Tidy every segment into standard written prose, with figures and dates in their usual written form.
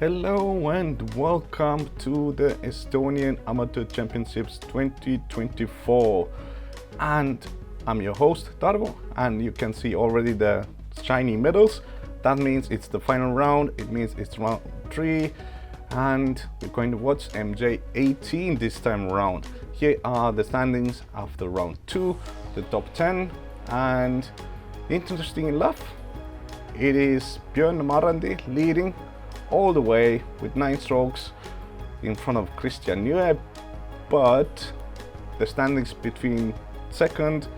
Hello and welcome to the Estonian Amateur Championships 2024, and I'm your host Tarvo, and you can see already the shiny medals. That means it's the final round. It means it's round 3 and we're going to watch MJ18 this time around. Here are the standings after round 2, the top 10, and interesting enough, it is Björn Marrandi leading all the way with 9 strokes in front of Christian Nieuwe, but the standings between 2nd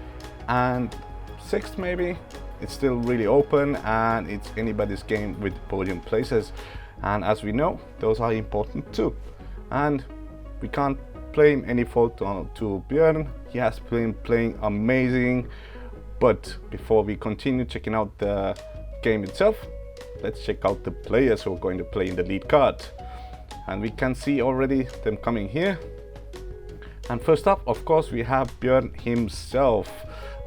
and 6th maybe, it's still really open and it's anybody's game with podium places, and as we know, those are important too, and we can't blame any fault to Björn. He has been playing amazing, but before we continue checking out the game itself, let's check out the players who are going to play in the lead card. And we can see already them coming here. And first up, of course, we have Björn himself,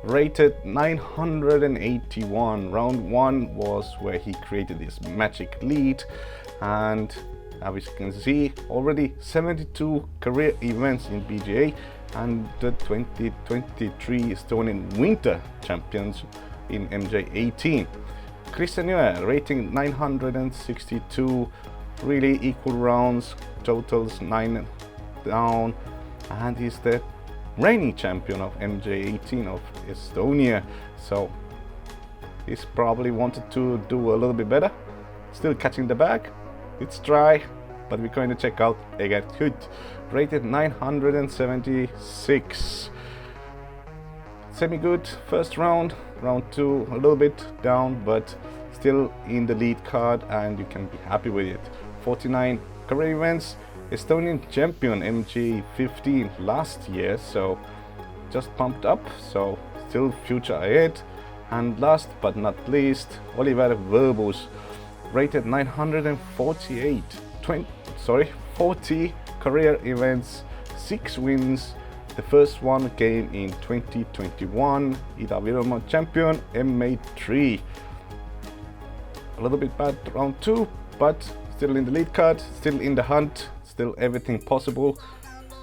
rated 981. Round 1 was where he created this magic lead. And as you can see, already 72 career events in PGA and the 2023 Estonian Winter Champions in MJ18. Christian Nieuwe rating 962, really equal rounds, totals 9 down, and he's the reigning champion of MJ18 of Estonia, so he's probably wanted to do a little bit better. Still catching the bag, it's dry, but we're going to check out Hütt, rated 976. Semi-good first round, round 2 a little bit down, but still in the lead card and you can be happy with it. 49 career events, Estonian champion MJ15 last year, so just pumped up, so still future ahead. And last but not least, Võõbus, rated 948, 40 career events, 6 wins. The first one came in 2021, Ida-Virumaa champion MA3. A little bit bad round 2, but still in the lead card, still in the hunt, still everything possible.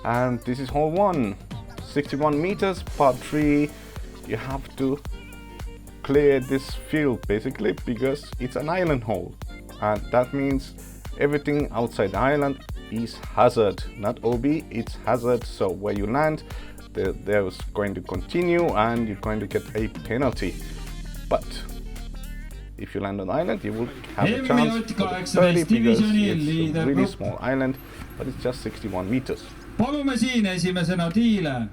And this is hole 1, 61 meters, par 3. You have to clear this field basically because it's an island hole. And that means everything outside the island is hazard, not OB, it's hazard. So where you land, there's going to continue and you're going to get a penalty. But if you land on the island, you will have a chance for the 30 because it's a really small island, but it's just 61 meters. Palume siin esimesena tiile.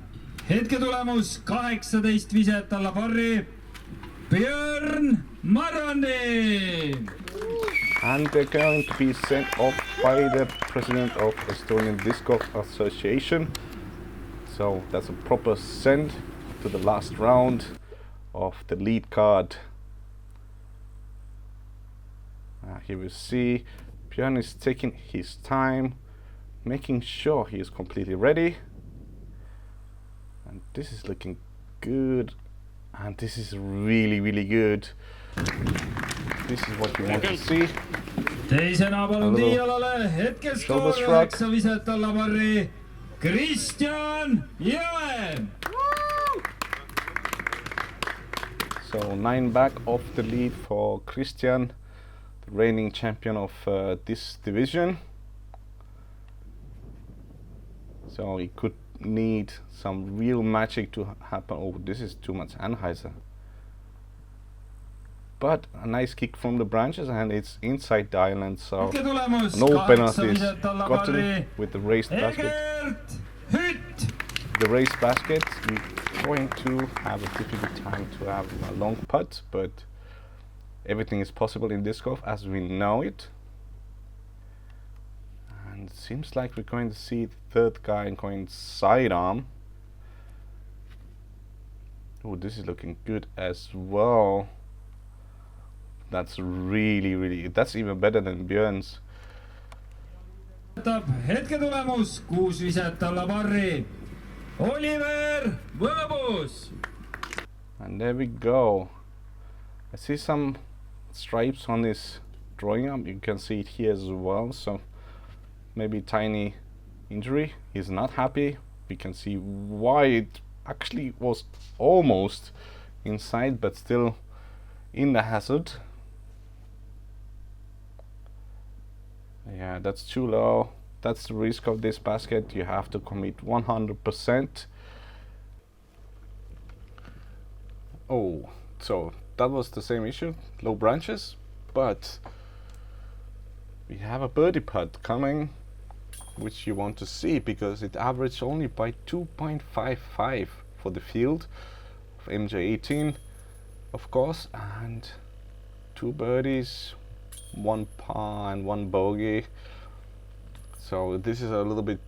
Hetketulemus 18 viset alla parri. Björn Marrandi! And they're going to be sent off by the president of Estonian Discgolf Association. So that's a proper send to the last round of the lead card. Here we see Björn is taking his time, making sure he is completely ready. And this is looking good. And this is really, really good. This is what you want to see. Teisena palun tiialale hetkeskoor 9 viset alla parri Christian Nieuwe. So 9 back off the lead for Christian, the reigning champion of this division. So he could need some real magic to happen. Oh, this is too much Anheuser. But a nice kick from the branches and it's inside the island, so no penalties. Got him with the raised basket. The raised basket, we're going to have a difficult time to have a long putt, but everything is possible in disc golf as we know it. And it seems like we're going to see the third guy going sidearm. Oh, this is looking good as well. That's really, that's even better than Björn's. Hetketulemus 6 viset alla parri Võõbus. And there we go. I see some stripes on his drawing up. You can see it here as well, so maybe tiny injury. He's not happy. We can see why it actually was almost inside, but still in the hazard. Yeah, that's too low. That's the risk of this basket. You have to commit 100%. Oh, so that was the same issue, low branches, but we have a birdie putt coming, which you want to see because it averaged only by 2.55 for the field of MJ18, of course, and 2 birdies, 1 par and 1 bogey. So this is a little bit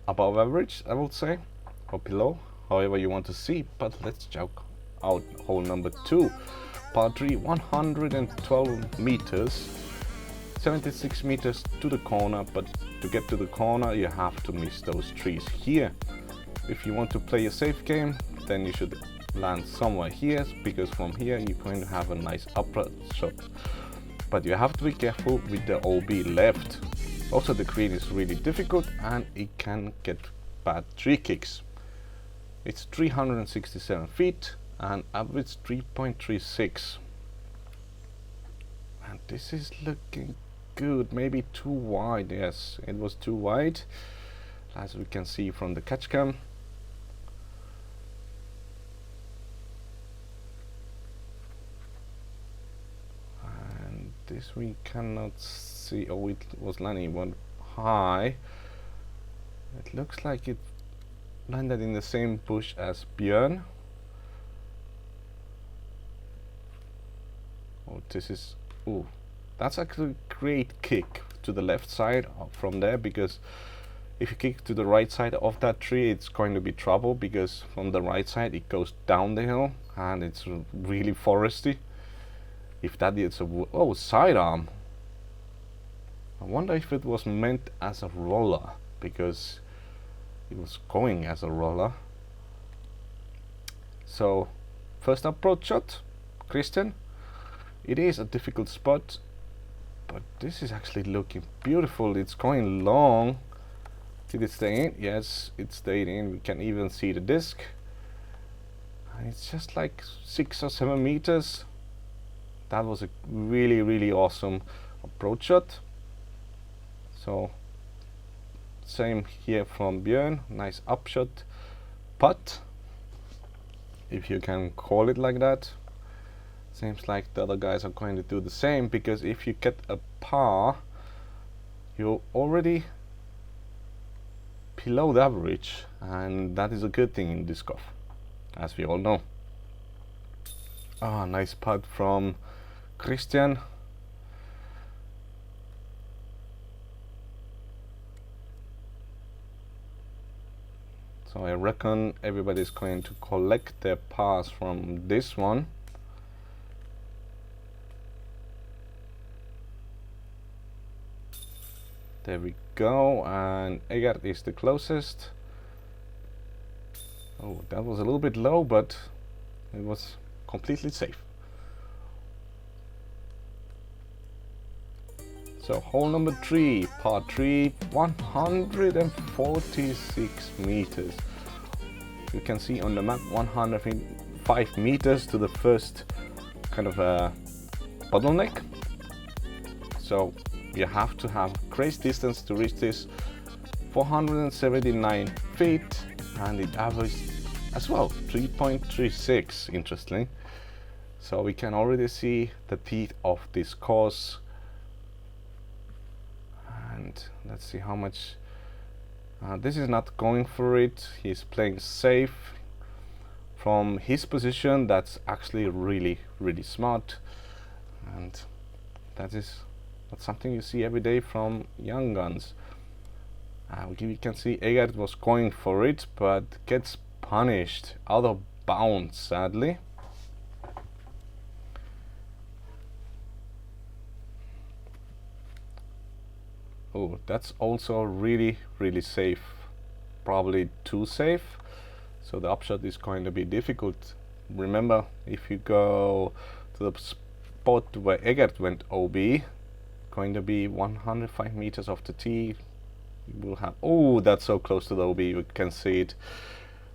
above average, I would say, or below, however you want to see. But let's check out hole number 2, par 3, 112 meters, 76 meters to the corner, but to get to the corner you have to miss those trees here. If you want to play a safe game, then you should land somewhere here, because from here you're going to have a nice upper shot. But you have to be careful with the OB left. Also the green is really difficult and it can get bad tree kicks. It's 367 feet and average 3.36. And this is looking good. Maybe too wide. Yes, it was too wide, as we can see from the catch cam. And this we cannot see. Oh, it was landing one high. It looks like it landed in the same bush as Björn. Oh, this is, ooh, that's actually a great kick to the left side from there, because if you kick to the right side of that tree, it's going to be trouble, because from the right side it goes down the hill and it's really foresty. If that is a, oh, sidearm. I wonder if it was meant as a roller, because it was going as a roller. So first approach shot, Christian. It is a difficult spot, but this is actually looking beautiful. It's going long. Did it stay in? Yes, it stayed in. We can even see the disc. And it's just like 6 or 7 meters. That was a really, really awesome approach shot. So same here from Björn. Nice upshot putt, if you can call it like that. Seems like the other guys are going to do the same, because if you get a par, you're already below the average, and that is a good thing in disc golf, as we all know. Ah, nice putt from Christian. So I reckon everybody's going to collect their pars from this one. There we go, and Egert is the closest. Oh, that was a little bit low, but it was completely safe. So hole number 3, par 3, 146 meters. You can see on the map 105 meters to the first kind of bottleneck. So you have to have great distance to reach this. 479 feet, and it averaged as well 3.36, interestingly. So we can already see the teeth of this course. And let's see how much. This is not going for it. He's playing safe from his position. That's actually really, really smart, and that's something you see every day from young guns. You can see Egert was going for it, but gets punished out of bounds, sadly. Oh, that's also really, really safe. Probably too safe. So the upshot is going to be difficult. Remember, if you go to the spot where Egert went OB. Going to be 105 meters off the tee. We'll have, oh, that's so close to the OB, you can see it.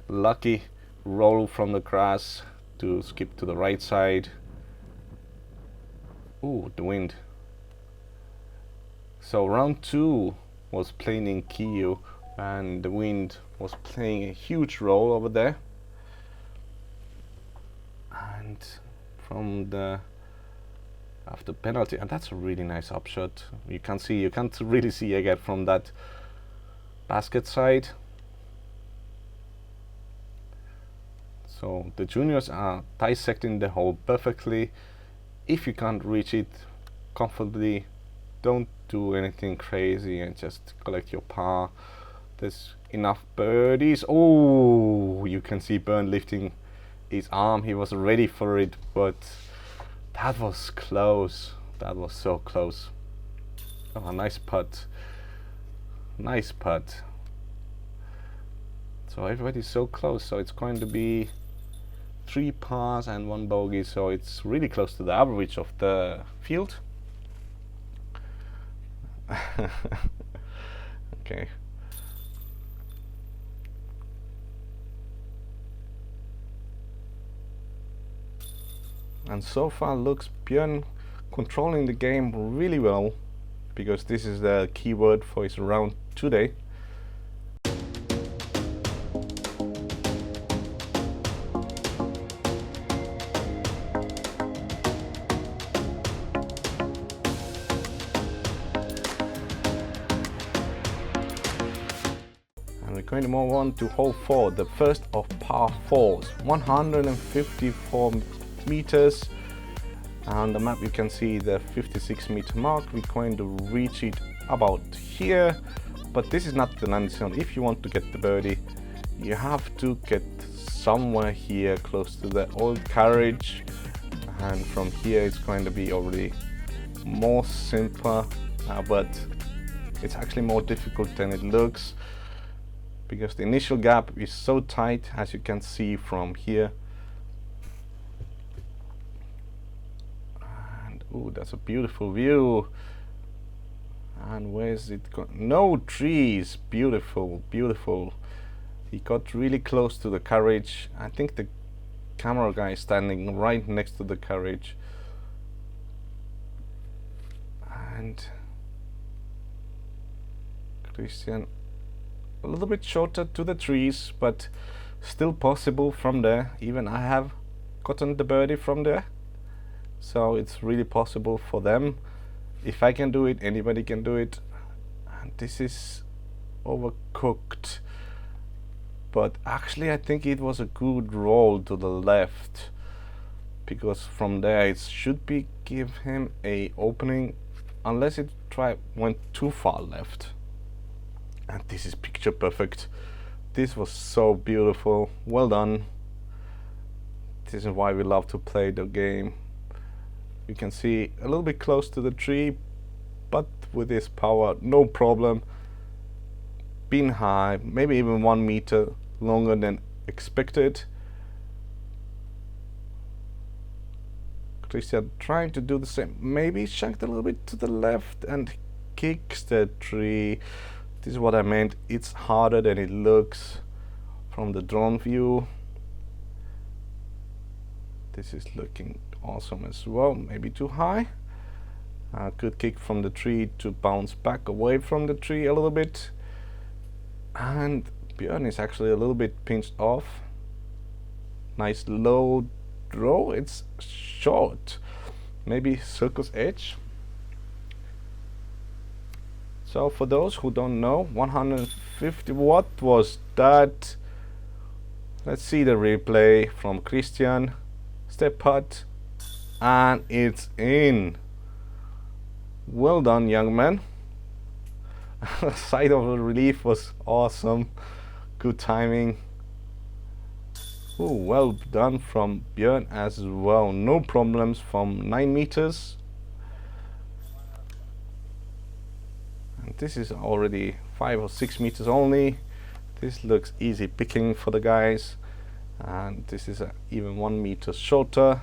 Lucky roll from the grass to skip to the right side. Oh, the wind. So round 2 was playing in Kiyu, and the wind was playing a huge role over there. And from the after penalty, and that's a really nice upshot. You can't really see again from that basket side. So the juniors are dissecting the hole perfectly. If you can't reach it comfortably, don't do anything crazy and just collect your par. There's enough birdies. Oh, you can see Byrne lifting his arm. He was ready for it, but that was close. That was so close. Oh, nice putt. Nice putt. So everybody's so close. So it's going to be 3 pars and 1 bogey. So it's really close to the average of the field. Okay. And so far looks Björn controlling the game really well, because this is the keyword for his round today. And we're going to move on to hole 4, the first of par 4s, 154 meters. On the map you can see the 56-meter mark. We're going to reach it about here, but this is not the landing zone. If you want to get the birdie, you have to get somewhere here close to the old carriage, and from here it's going to be already more simpler, but it's actually more difficult than it looks, because the initial gap is so tight, as you can see from here. Ooh, that's a beautiful view. And where's it going? No trees. Beautiful, beautiful. He got really close to the carriage. I think the camera guy is standing right next to the carriage. And Christian a little bit shorter to the trees, but still possible from there. Even I have gotten the birdie from there. So it's really possible for them. If I can do it, anybody can do it. And this is overcooked, but actually I think it was a good roll to the left, because from there it should be give him a opening, unless it went too far left. And this is picture perfect. This was so beautiful. Well done. This is why we love to play the game. You can see a little bit close to the tree, but with this power, no problem. Been high, maybe even 1 meter longer than expected. Christian trying to do the same. Maybe shanked a little bit to the left and kicks the tree. This is what I meant. It's harder than it looks from the drone view. This is looking awesome as well. Maybe too high. Good kick from the tree to bounce back away from the tree a little bit. And Björn is actually a little bit pinched off. Nice low draw. It's short. Maybe circus edge. So for those who don't know, 150, what was that? Let's see the replay from Christian. Step putt. And it's in. Well done, young man. Side of the relief was awesome. Good timing. Ooh, well done from Björn as well. No problems from 9 meters. And this is already 5 or 6 meters only. This looks easy picking for the guys. And this is even 1 meter shorter.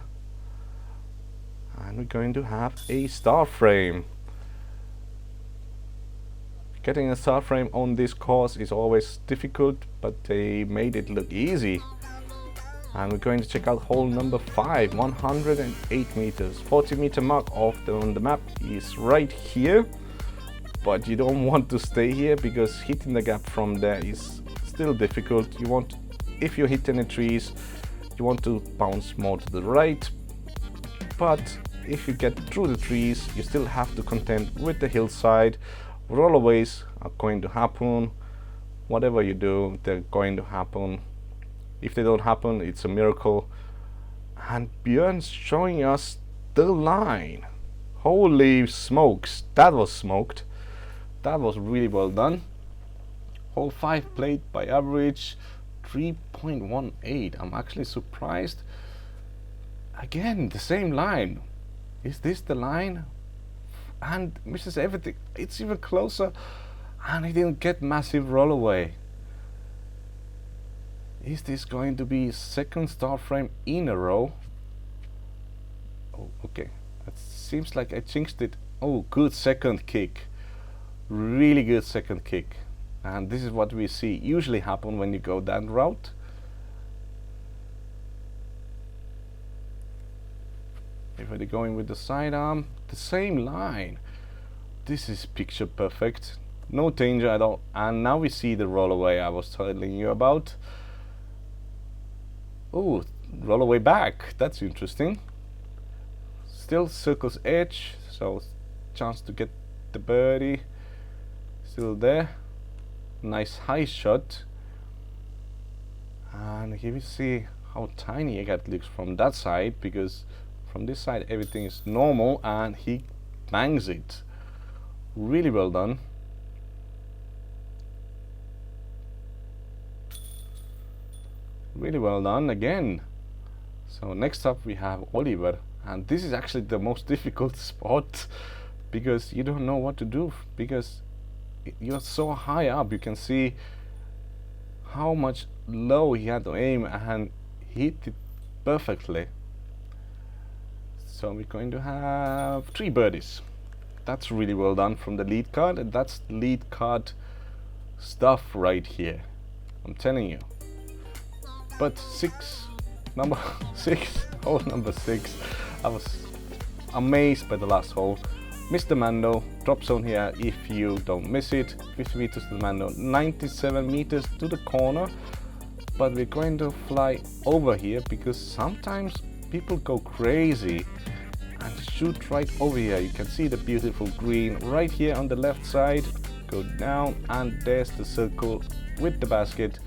And we're going to have a star frame. Getting a star frame on this course is always difficult, but they made it look easy. And we're going to check out hole number 5, 108 meters. 40-meter mark on the map is right here, but you don't want to stay here because hitting the gap from there is still difficult. If you hit any trees, you want to bounce more to the right, but if you get through the trees, you still have to contend with the hillside. Rollaways are going to happen. Whatever you do, they're going to happen. If they don't happen, it's a miracle. And Björn's showing us the line. Holy smokes, that was smoked. That was really well done. Hole 5 played by average 3.18. I'm actually surprised. Again, the same line. Is this the line? And misses everything. It's even closer. And he didn't get massive rollaway. Is this going to be second star frame in a row? Oh, okay. It seems like I jinxed it. Oh, good second kick. Really good second kick. And this is what we see usually happen when you go that route. Everybody going with the sidearm. The same line. This is picture perfect. No danger at all. And now we see the rollaway I was telling you about. Oh, roll away back. That's interesting. Still circles edge, so chance to get the birdie. Still there. Nice high shot. And here we see how tiny it looks from that side, because from this side everything is normal, and he bangs it. Really well done. Really well done again. So next up we have Oliver, and this is actually the most difficult spot because you don't know what to do, because you're so high up. You can see how much low he had to aim, and he hit it perfectly. So we're going to have 3 birdies. That's really well done from the lead card, and that's lead card stuff right here, I'm telling you. But number 6, hole number 6, I was amazed by the last hole. Mr. Mando, drop zone here if you don't miss it. 50 meters to the Mando, 97 meters to the corner. But we're going to fly over here because sometimes people go crazy and shoot right over here. You can see the beautiful green right here on the left side. Go down, and there's the circle with the basket.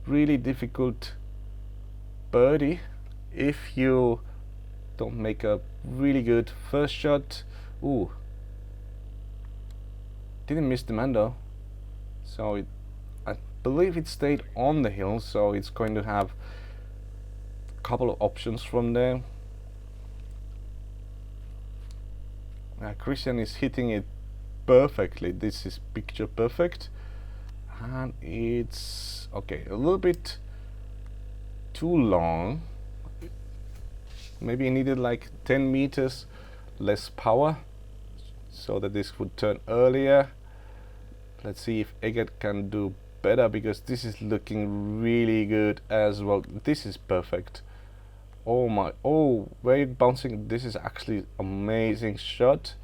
Really difficult birdie if you don't make a really good first shot. Ooh, didn't miss the man though, so I believe it stayed on the hill, so it's going to have a couple of options from there. Christian is hitting it perfectly. This is picture perfect, and it's okay, a little bit too long. Maybe he needed like 10 meters less power so that this would turn earlier. Let's see if Eggert can do better, because this is looking really good as well. This is perfect. Oh my, oh, where you bouncing? This is actually amazing shot.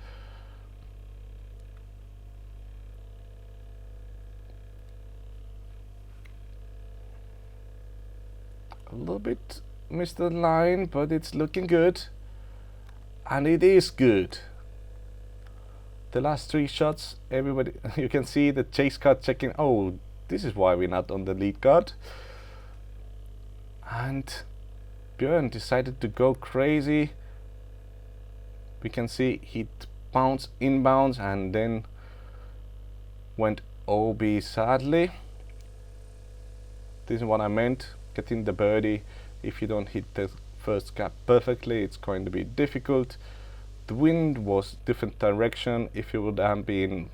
A little bit missed the line, but it's looking good, and it is good. The last 3 shots, everybody, you can see the chase card checking. Oh, this is why we're not on the lead card. And Björn decided to go crazy. We can see he bounced inbounds and then went OB sadly. This is what I meant. Getting the birdie, if you don't hit the first gap perfectly, it's going to be difficult. The wind was different direction. If it would have been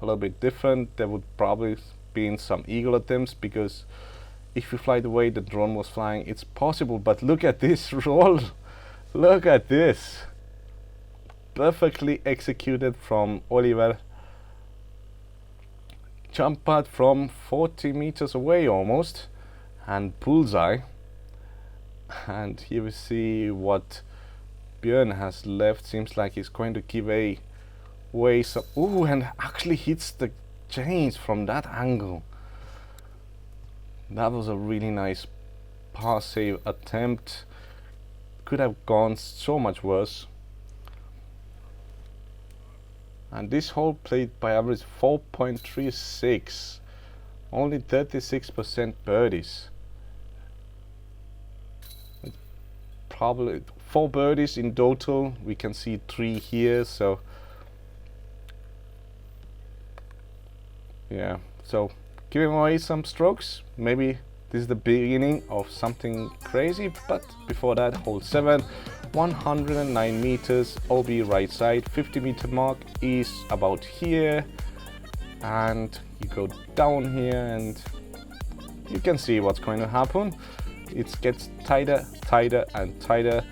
a little bit different, there would probably been some eagle attempts, because if you fly the way the drone was flying, it's possible. But look at this roll. Look at this. Perfectly executed from Oliver. Jump putt from 40 meters away almost, and bullseye. And here we see what Björn has left. Seems like he's going to give away some. Ooh, and actually hits the chains from that angle. That was a really nice par save attempt. Could have gone so much worse. And this hole played by average 4.36, only 36% birdies. Probably 4 birdies in total. We can see 3 here, so yeah, so giving away some strokes. Maybe this is the beginning of something crazy, but before that, hole 7. 109 meters, OB right side, 50-meter mark is about here, and you go down here and you can see what's going to happen. It gets tighter, tighter and tighter,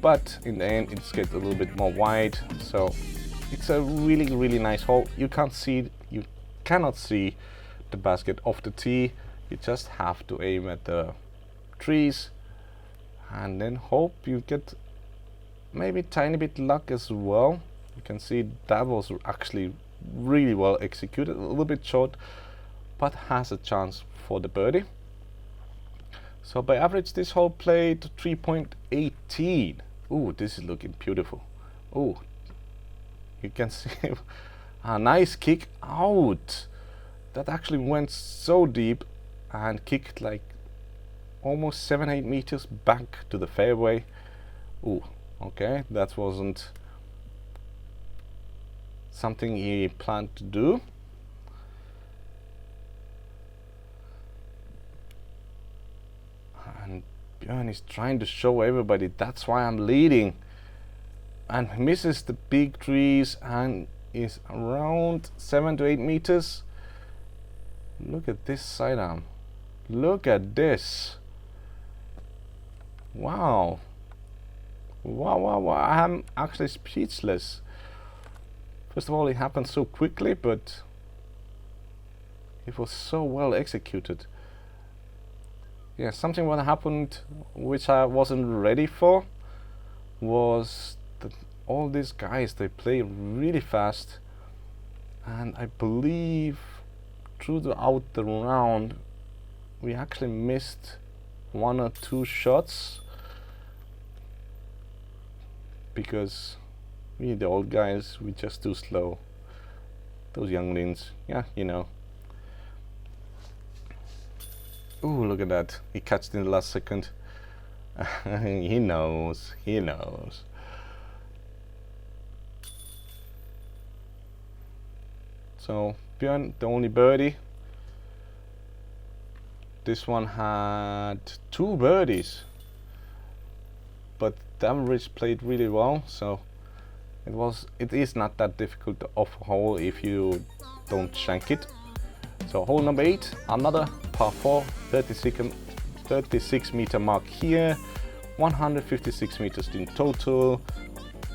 but in the end it gets a little bit more wide. So it's a really nice hole. You cannot see the basket off the tee. You just have to aim at the trees and then hope you get maybe tiny bit luck as well. You can see that was actually really well executed, a little bit short, but has a chance for the birdie. So by average this hole played 3.18. Ooh, this is looking beautiful. Ooh, you can see a nice kick out. That actually went so deep and kicked like almost 7-8 meters back to the fairway. Ooh, okay, that wasn't something he planned to do. And Björn is trying to show everybody that's why I'm leading, and misses the big trees and is around 7 to 8 meters. Look at this sidearm. Look at this. Wow. Wow. I'm actually speechless. First of all, it happened so quickly, but it was so well executed. Yeah, something what happened which I wasn't ready for was that all these guys, they play really fast, and I believe throughout the round we actually missed 1 or 2 shots because we, the old guys, we just too slow. Those younglings, yeah, you know. Ooh, look at that. He catched in the last second. He knows. So, Björn, the only birdie. This one had 2 birdies. But the average played really well, so it is not that difficult to off hole if you don't shank it. So hole number 8, another par 4, 36 meter mark here, 156 meters in total,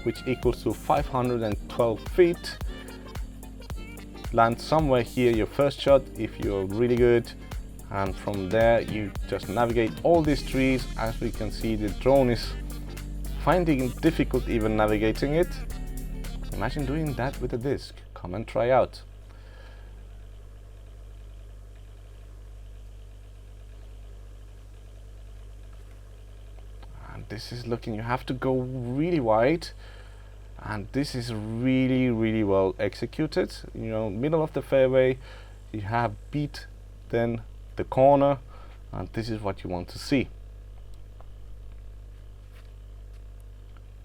which equals to 512 feet. Land somewhere here your first shot if you're really good, and from there you just navigate all these trees. As we can see, the drone is finding it difficult even navigating it. Imagine doing that with a disc. Come and try out. And this is looking, you have to go really wide, and this is really well executed. You know, middle of the fairway, you have beat then the corner, and this is what you want to see.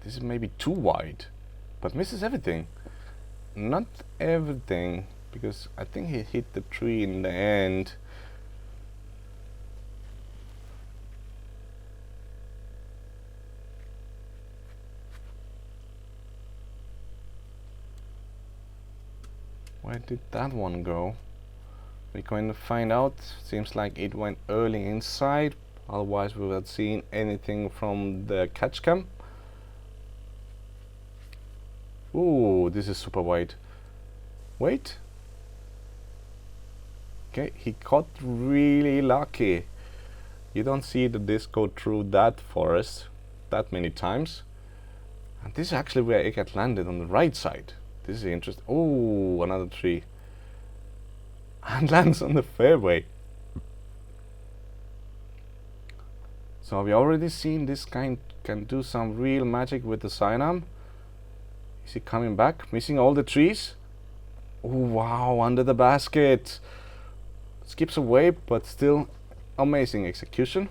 This is maybe too wide, but misses everything. Not everything, because I think he hit the tree in the end. Where did that one go? We're going to find out. Seems like it went early inside, otherwise we would have seen anything from the catch cam. Ooh, this is super wide. Wait. Okay, he got really lucky. You don't see the disc go through that forest that many times. And this is actually where Egert landed, on the right side. This is interesting. Oh, another tree. And lands on the fairway. So we already seen this guy can do some real magic with the sidearm. Is he coming back? Missing all the trees? Oh wow, under the basket. Skips away, but still amazing execution.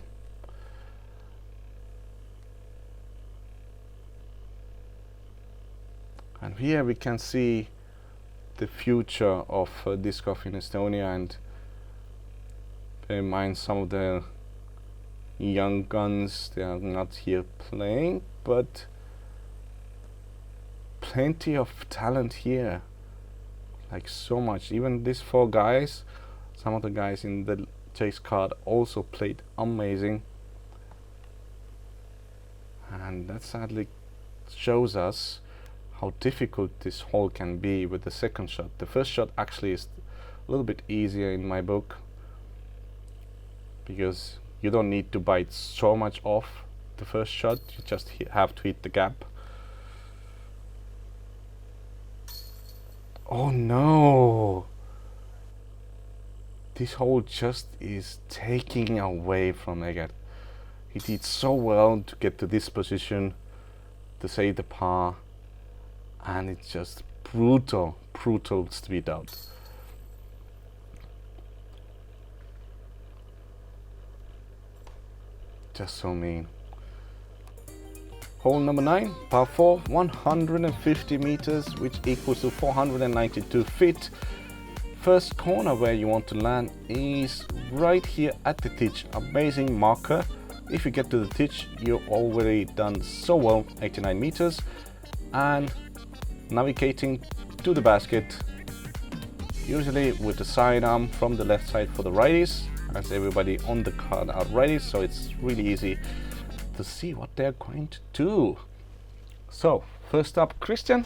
And here we can see the future of disc golf in Estonia, and bear in mind some of the young guns, they are not here playing, but plenty of talent here, like so much. Even these 4 guys, some of the guys in the chase card also played amazing, and that sadly shows us how difficult this hole can be with the second shot. The first shot actually is a little bit easier in my book, because you don't need to bite so much off the first shot, you just have to hit the gap. Oh no! This hole just is taking away from Egert. He did so well to get to this position, to save the par, and it's just brutal street out. Just so mean. Hole number 9, par 4, 150 meters, which equals to 492 feet. First corner where you want to land is right here at the ditch. Amazing marker. If you get to the ditch, you've already done so well, 89 meters. And navigating to the basket, usually with the sidearm from the left side for the righties, as everybody on the card are righties, so it's really easy to see what they're going to do. So first up, Christian.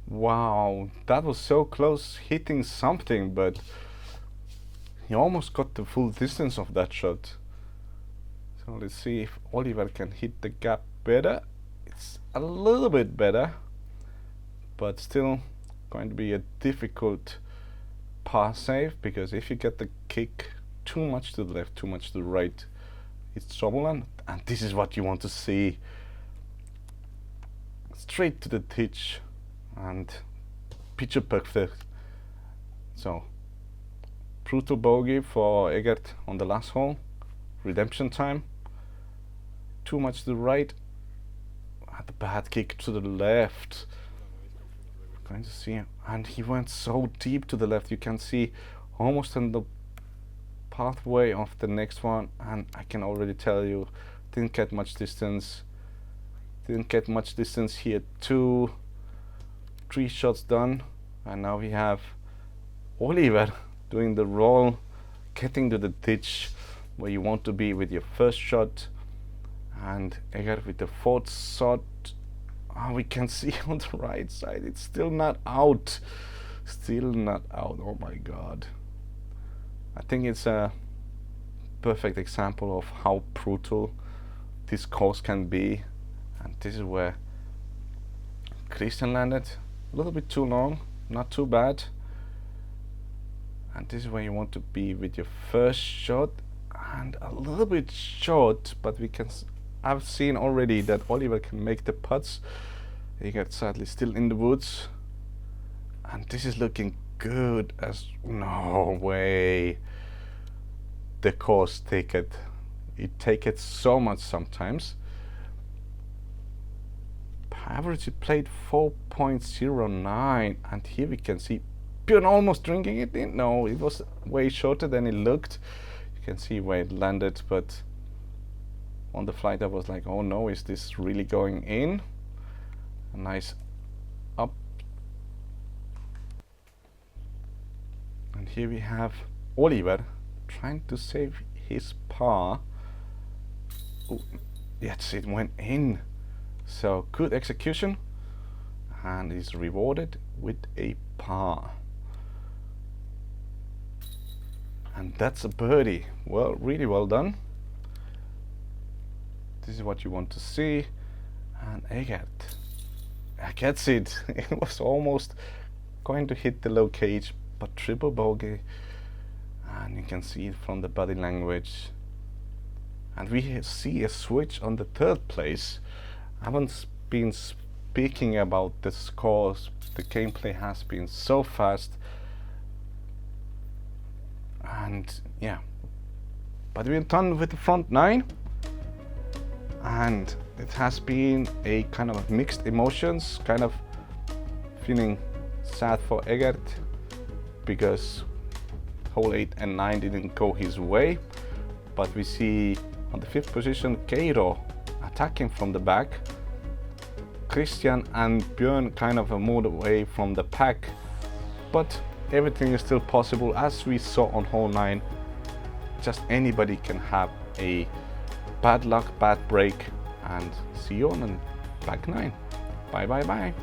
Wow, that was so close hitting something, but he almost got the full distance of that shot. So let's see if Oliver can hit the gap better. It's a little bit better, but still going to be a difficult par save, because if you get the kick too much to the left, too much to the right, it's trouble, and this is what you want to see. Straight to the ditch and picture perfect. So brutal bogey for Egert on the last hole. Redemption time. Too much to the right. The bad kick to the left. Going to see him. And he went so deep to the left. You can see almost in the pathway of the next one. And I can already tell you, didn't get much distance. Didn't get much distance here too. 3 shots done. And now we have Oliver doing the roll, getting to the ditch where you want to be with your first shot, and Egert with the 4th shot. We can see on the right side it's still not out. Oh my god. I think it's a perfect example of how brutal this course can be, and this is where Christian landed. A little bit too long, not too bad. And this is where you want to be with your first shot, and a little bit short, but I've seen already that Oliver can make the putts. He gets sadly still in the woods, and this is looking good as no way. The course take it so much sometimes. Average played 4.09, and here we can see Björn almost drinking it in. No, it was way shorter than it looked. You can see where it landed, but on the flight I was like, oh no, is this really going in? A nice up. And here we have Oliver trying to save his par. Ooh, yes, it went in. So good execution, and is rewarded with a par. And that's a birdie. Well, really well done. This is what you want to see. And Egert gets it. It was almost going to hit the low cage, but triple bogey. And you can see it from the body language. And we see a switch on the third place. I haven't been speaking about the scores. The gameplay has been so fast. And yeah, but we're done with the front nine, and it has been a kind of mixed emotions, kind of feeling sad for Egert because hole 8 and 9 didn't go his way. But we see on the 5th position Keiro attacking from the back, Christian and Björn kind of moved away from the pack, but everything is still possible. As we saw on hole 9, just anybody can have a bad luck, bad break, and see you on back 9. Bye bye bye.